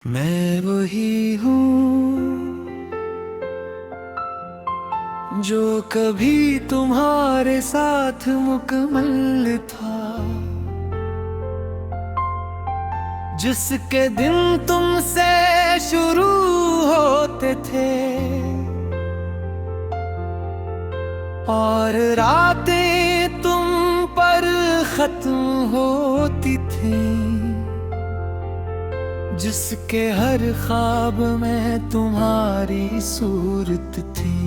मैं वही हूँ जो कभी तुम्हारे साथ मुकम्मल था, जिसके दिन तुमसे शुरू होते थे और रातें तुम पर खत्म होती थी, जिसके हर ख्वाब में तुम्हारी सूरत थी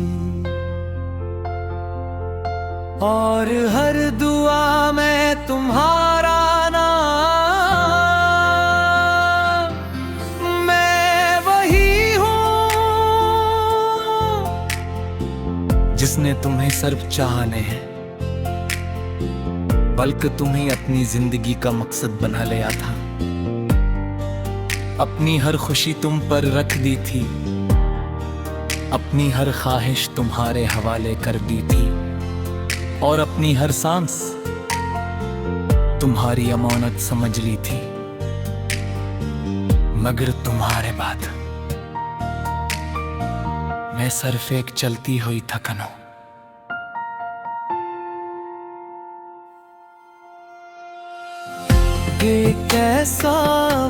और हर दुआ में तुम्हारा नाम। मैं वही हूँ जिसने तुम्हें सिर्फ चाहने हैं, बल्कि तुम्हें अपनी जिंदगी का मकसद बना लिया था। अपनी हर खुशी तुम पर रख दी थी, अपनी हर ख्वाहिश तुम्हारे हवाले कर दी थी और अपनी हर सांस तुम्हारी अमानत समझ ली थी। मगर तुम्हारे बाद मैं सिर्फ एक चलती हुई थकन हूं। ये कैसा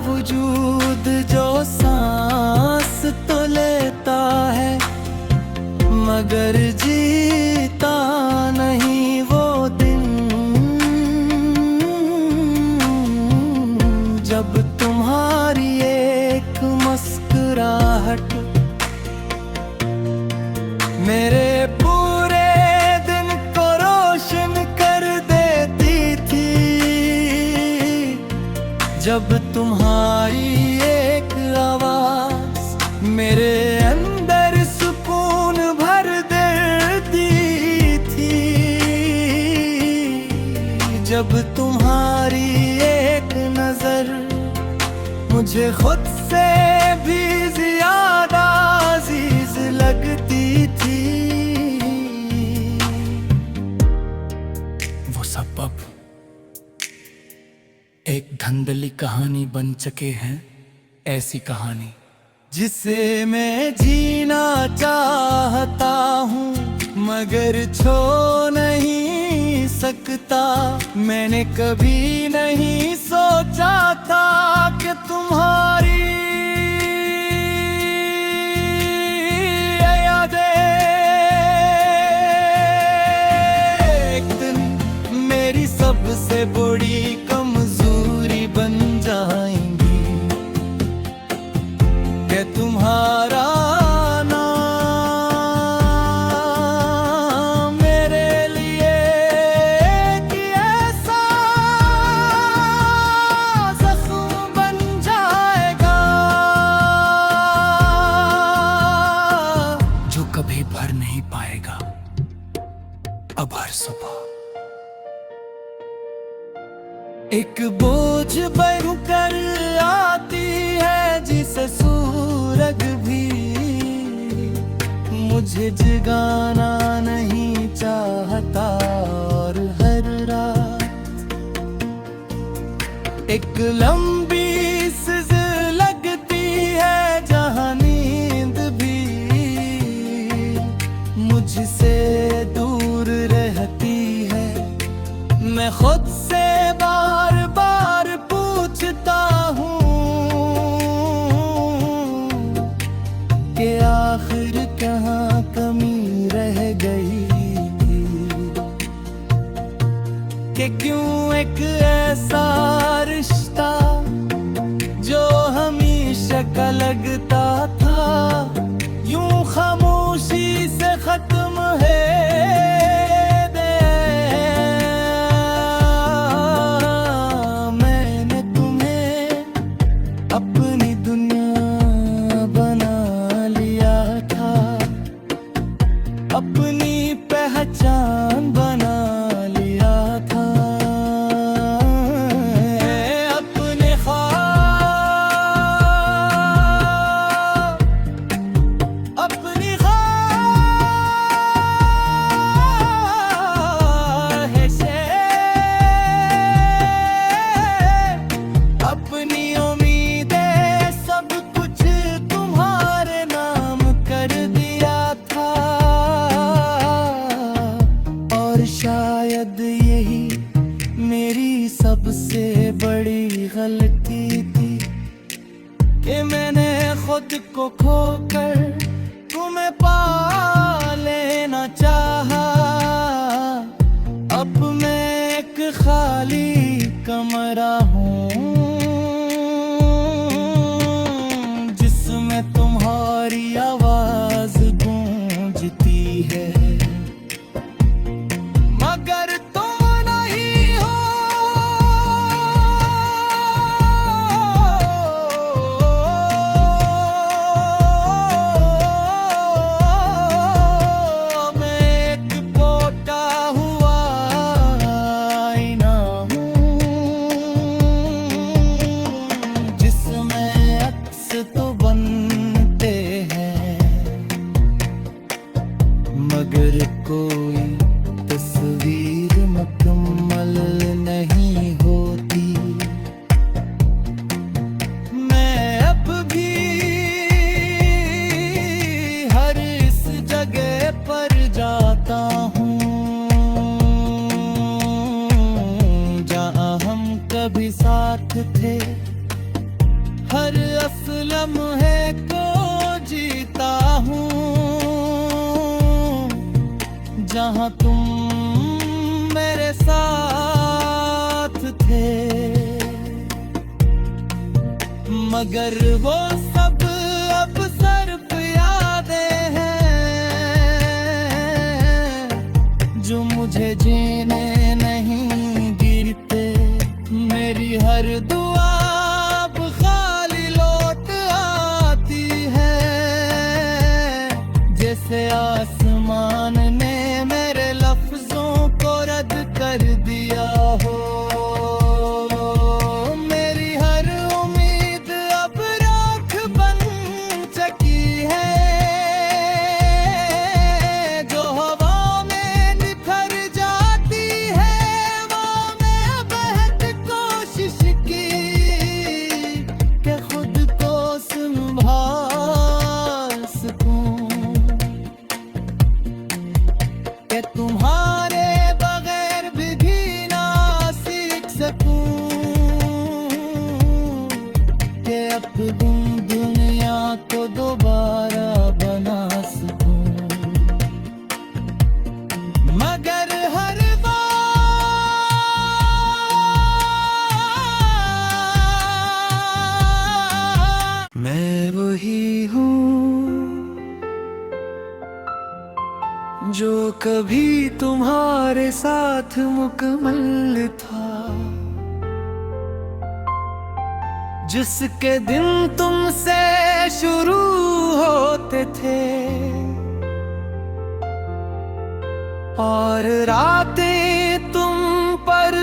वजूद जो सांस तो लेता है मगर जीता नहीं वो दिन, जब तुम्हारी एक मुस्कुराहट मेरे पूरे दिन को रोशन कर देती थी, जब तुम्हारी एक आवाज मेरे अंदर सुकून भर देती थी, जब तुम्हारी एक नजर मुझे खुद से भी ज्यादा अजीज लगती थी। वो सब अब एक धंधली कहानी बन चुके हैं, ऐसी कहानी जिसे मैं जीना चाहता हूँ मगर छो नहीं सकता। मैंने कभी नहीं सोचा था कि तुम्हारी यादें एक दिन मेरी सबसे बड़ी कमजोरी बन जाएंगी, कि तुम्हारा नाम मेरे लिए कि ऐसा जख्म बन जाएगा जो कभी भर नहीं पाएगा अब हर सुबह। एक बोझ बनकर आती है जिसे सूरज भी मुझे जगाना नहीं चाहता, और हर रात एक लंबी सज़ लगती है जहां नींद भी मुझसे दूर रहती है। मैं खुद से बार बार पूछता हूँ कि आखिर कहाँ कमी रह गई थी, कि क्यों एक ऐसा रिश्ता जो हमेशा का लगता था यूं खामोशी से खत्म है। अपनी दुनिया बना लिया था, अपनी पहचान बना लिया था, अपने ख्वाब कि मैंने खुद को खोकर तुम्हें पा लेना चाहा। अब मैं एक खाली कमरा हूँ जिसमें तुम्हारी आवाज गूंजती है, मगर तुम नहीं हो। मैं एक पोता हुआ आईना हूँ जिसमें अक्स तो बनते हैं, मगर कोई तस्वीर मुकम्मल नहीं होती। मैं अब भी हर इस जगह पर जाता हूँ जहाँ हम कभी साथ थे, हर असल लम्हे को जीता हूँ जहाँ तुम मेरे साथ थे। मगर वो सब अब सिर्फ यादें हैं जो मुझे जीने नहीं गिरते। मेरी हर दुआ अब खाली लौट आती है, जैसे आसमान ने मेरे लफ्जों को रद्द कर दिया हो। मेरी हर उम्मीद अब राख बन चुकी है, जो हवा में निखर जाती है वो मैं बेहद कोशिश की कि खुद को संभाल सकूं, कि तुम्हारे बगैर भी जीना सीख सकूं, कि अपनी दुनिया को दोबारा बना सकूं। मगर हर बार मैं वही हूँ जो कभी तुम्हारे साथ मुकम्मल था, जिसके दिन तुमसे शुरू होते थे और रातें तुम पर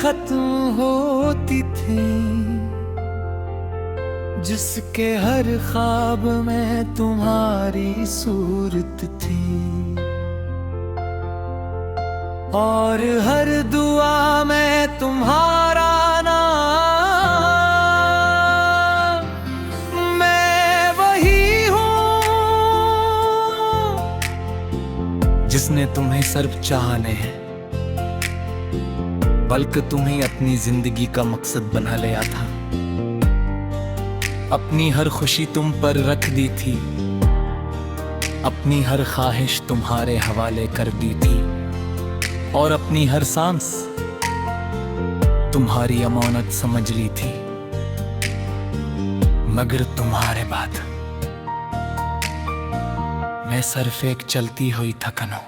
खत्म होती थी, जिसके हर ख्वाब में तुम्हारी सूरत थी और हर दुआ में तुम्हारा नाम। मैं वही हूँ जिसने तुम्हें सिर्फ चाहने हैं, बल्कि तुम्हें अपनी जिंदगी का मकसद बना लिया था। अपनी हर खुशी तुम पर रख दी थी, अपनी हर ख्वाहिश तुम्हारे हवाले कर दी थी और अपनी हर सांस तुम्हारी अमानत समझ ली थी। मगर तुम्हारे बाद मैं सिर्फ एक चलती हुई थकन हूं।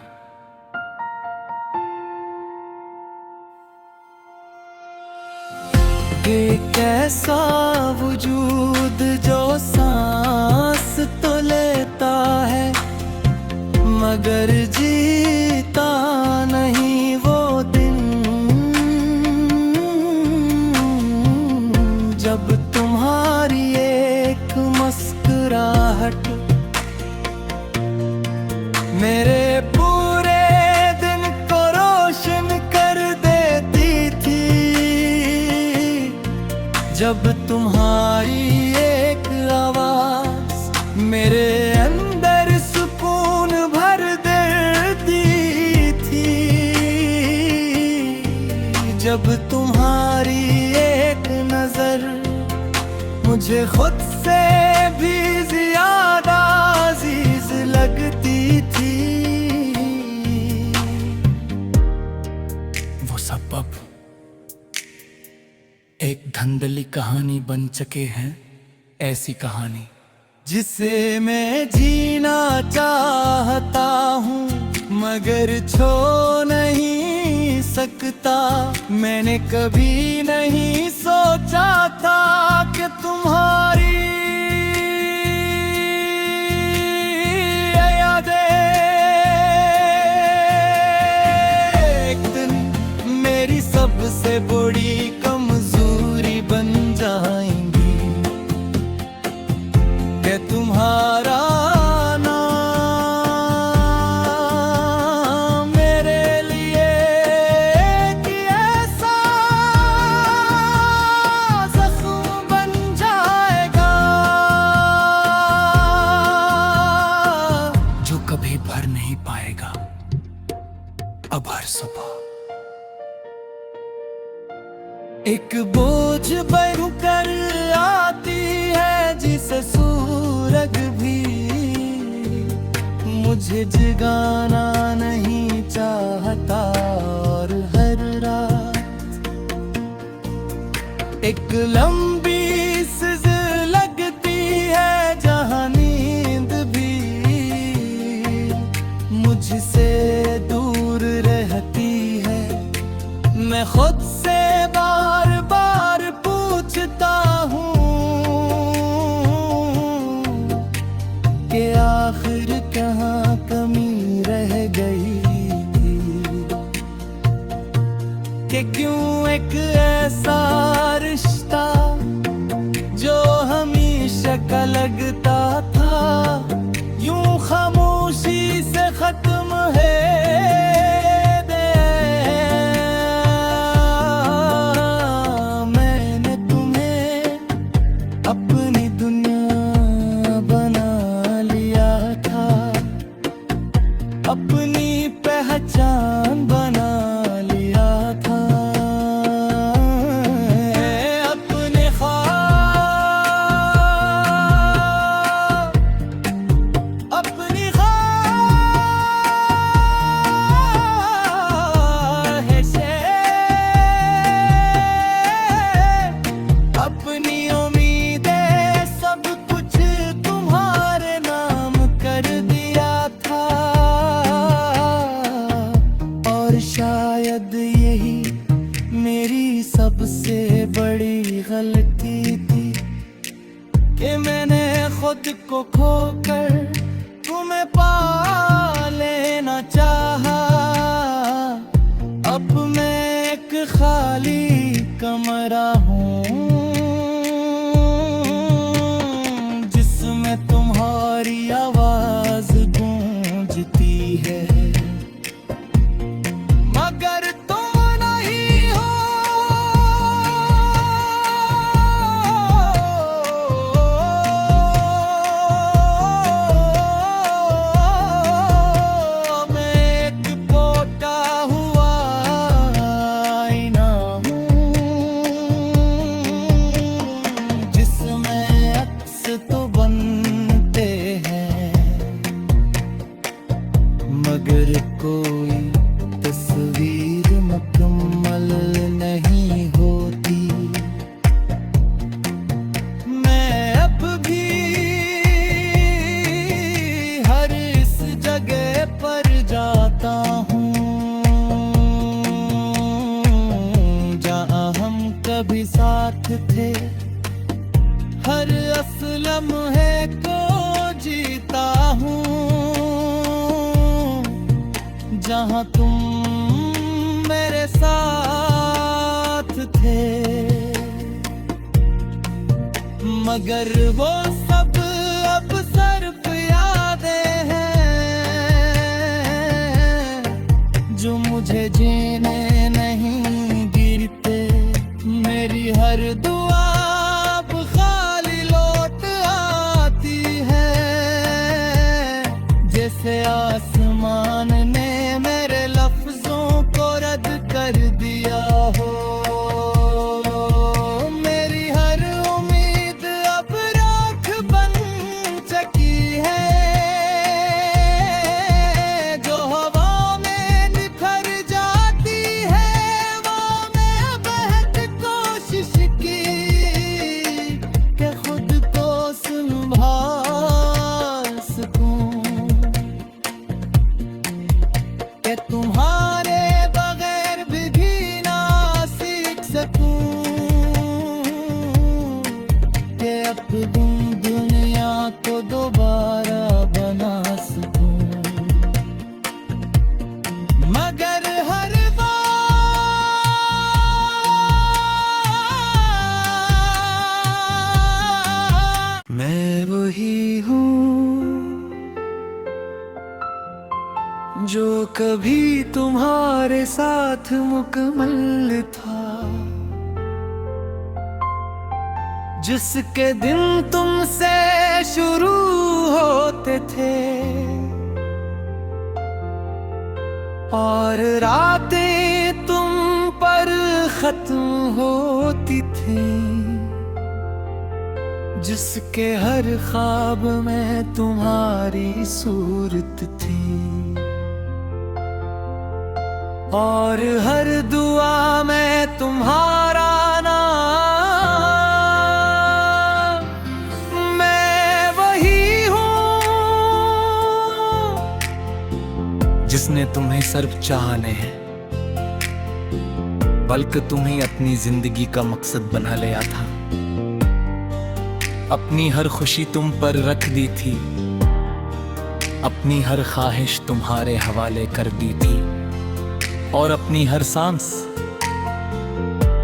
एक ऐसा वजूद जो सांस तो लेता है मगर जीता नहीं वो दिन, जब तुम्हारी एक मुस्कुराहट मेरे पूरे दिन को रोशन कर देती थी, जब तुम्हारी एक आवाज मेरे अंदर सुकून भर देती थी, जब तुम्हारी एक नजर मुझे खुद से भी ज्यादा अजीज लगती थी। वो सब अब एक धंधली कहानी बन चुके हैं। ऐसी कहानी जिसे मैं जीना चाहता हूँ मगर छो नहीं सकता। मैंने कभी नहीं सोचा था कि तुम्हारी यादें एक दिन मेरी सबसे बड़ी कमजोरी बन जाएंगी। कि तुम्हारा कभी भर नहीं पाएगा अब हर सुबह। एक बोझ बनकर आती है जिसे सूरज भी मुझे जगाना नहीं चाहता। और हर रात एक लंबी सज़र लगती है जहां नींद भी मुझसे दूर रहती है। मैं खुद से बार बार पूछता हूँ कि आखिर कहाँ कमी रह गई कि क्यों एक ऐसा रिश्ता जो हमेशा का लगता था यूं खामोशी से खत्म है। मैंने तुम्हें अपनी दुनिया बना लिया था, अपनी पहचान बना लिया था। अपने ख्वाब अपनी अपनी उम्मीदें सब कुछ तुम्हारे नाम कर दिया था। और शायद यही मेरी सबसे बड़ी गलती थी कि मैंने खुद को खोकर तुम्हें पा लेना चाहा। अब मैं एक खाली कमरा हूँ जिसमें तुम्हारी आवाज गूंजती है मगर तुम नहीं हो। मैं एक पोता हुआ आईना हूँ जिसमें अक्स तो बनते हैं मगर कोई तस्वीर मुकम्मल नहीं होती। मैं अब भी हर इस जगह पर जाता हूँ जहाँ हम कभी साथ थे। हर असलम है को जीता हूँ जहाँ तुम मेरे साथ थे। मगर वो सब अब सिर्फ यादें हैं जो मुझे जीने नहीं गिरते। मेरी हर दुआ अब खाली लौट आती है जैसे आसमान ने मेरे लफ्जों को रद्द कर दिया हो। मेरी हर उम्मीद अब राख हूँ जो कभी तुम्हारे साथ मुकम्मल था, जिसके दिन तुमसे शुरू होते थे और रातें तुम पर खत्म होती थी, जिसके हर ख्वाब में तुम्हारी सूरत थी और हर दुआ में तुम्हारा नाम। मैं वही हूँ जिसने तुम्हें सिर्फ चाहने हैं, बल्कि तुम्हें अपनी जिंदगी का मकसद बना लिया था। अपनी हर खुशी तुम पर रख दी थी, अपनी हर ख्वाहिश तुम्हारे हवाले कर दी थी और अपनी हर सांस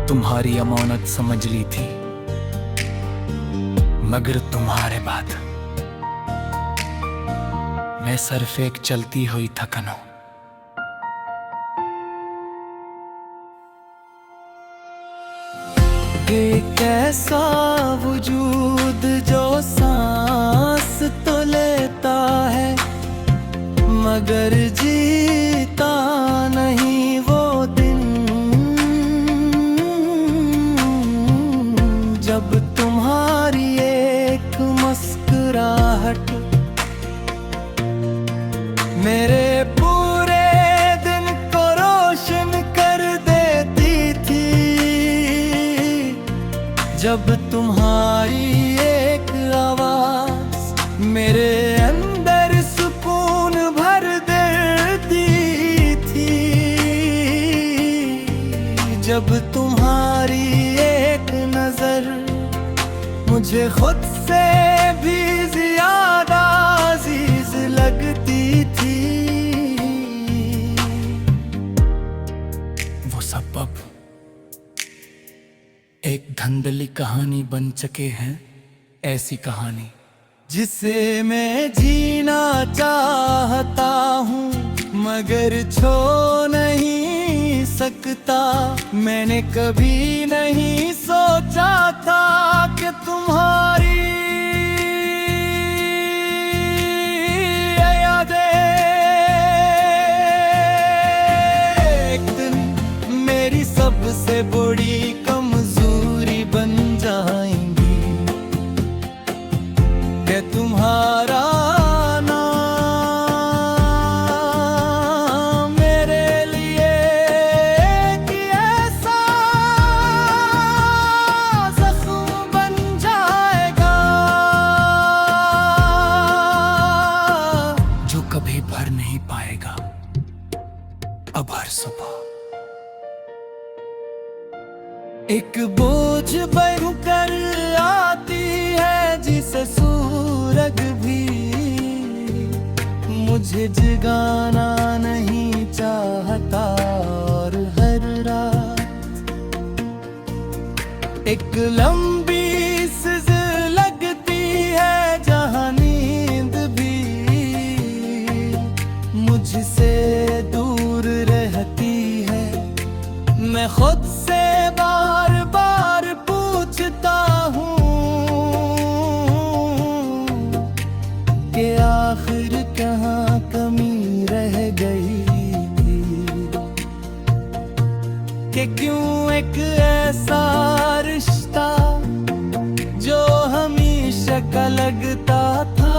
तुम्हारी अमानत समझ ली थी। मगर तुम्हारे बाद मैं सिर्फ एक चलती हुई थकन हूं। एक ऐसा वजूद जो सांस तो लेता है मगर जीता नहीं वो दिन, जब तुम्हारी एक मुस्कुराहट मेरे पूरे दिन को रोशन कर देती थी, जब तुम्हारी एक आवाज मेरे अंदर सुकून भर देती थी, जब तुम्हारी एक नजर मुझे खुद से भी ज्यादा अजीज लगती थी। वो सब अब एक धंधली कहानी बन चुके हैं, ऐसी कहानी जिसे मैं जीना चाहता हूँ मगर छो नहीं सकता। मैंने कभी नहीं सोचा था कि तुम्हारी यादें एक दिन मेरी सबसे बड़ी कमजोरी बन जाएंगी, कि तुम्हारा नाम मेरे लिए एक ऐसा जख्म बन जाएगा जो कभी भर नहीं पाएगा। अब हर सुबह एक बोझ बनकर आती है जिसे सूरज भी मुझे जगाना नहीं चाहता, और हर रात एक लंबी सिज लगती है जहां नींद भी मुझसे दूर रहती है। मैं खुद से बार बार पूछता हूँ कि आखिर कहाँ कमी रह गई थी, कि क्यों एक ऐसा रिश्ता जो हमेशा का लगता था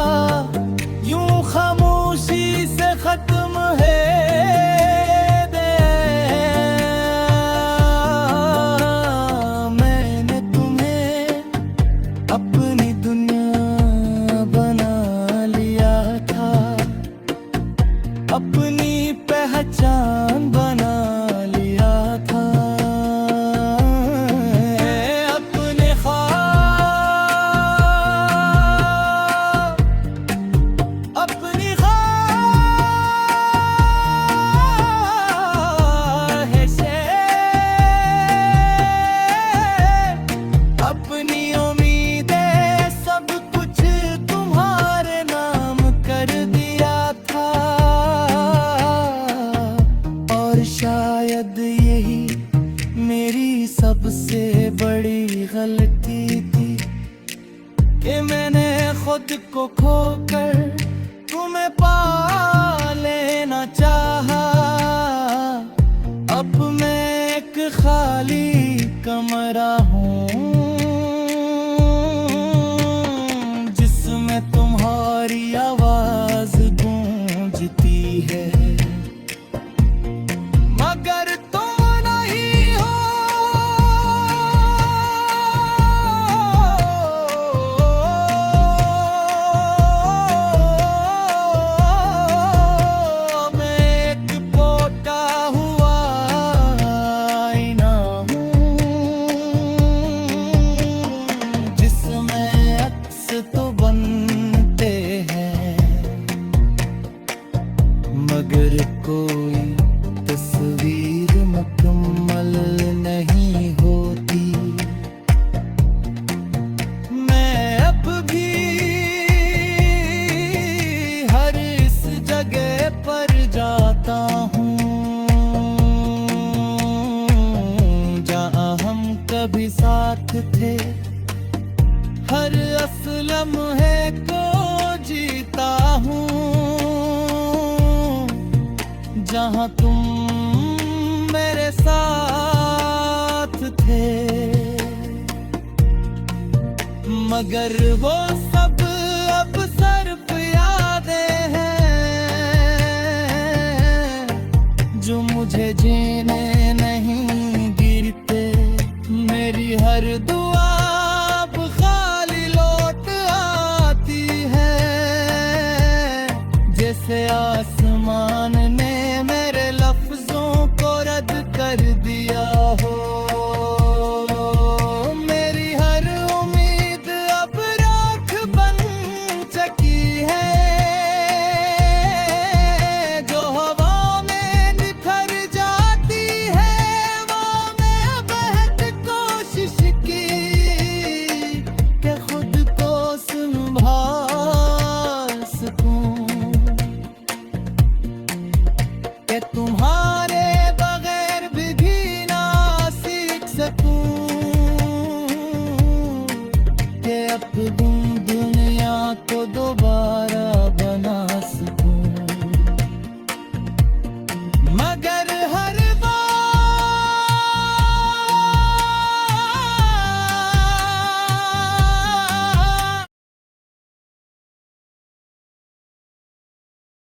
यूं खामोशी से खत्म है। अपनी दुनिया बना लिया था, अपनी पहचान बना लिया था, अपने ख्वाब खुद को खोकर तुम्हें पा लेना चाहा। अब मैं एक खाली कमरा हूँ जिसमें तुम्हारी आवाज गूंजती है, मगर तुम नहीं हो। मैं एक पोता हुआ आईना हूँ जिसमें अक्स तो बनते हैं, मगर कोई तस्वीर मुकम्मल नहीं होती। मैं अब भी हर इस जगह पर जाता हूँ जहाँ हम कभी साथ थे, हर असल लम्हे को जीता हूँ जहाँ तुम मेरे साथ थे। मगर वो सब अब सिर्फ यादें हैं जो मुझे जीने नहीं गिरते। मेरी हर दुआ अब खाली लौट आती है, जैसे आस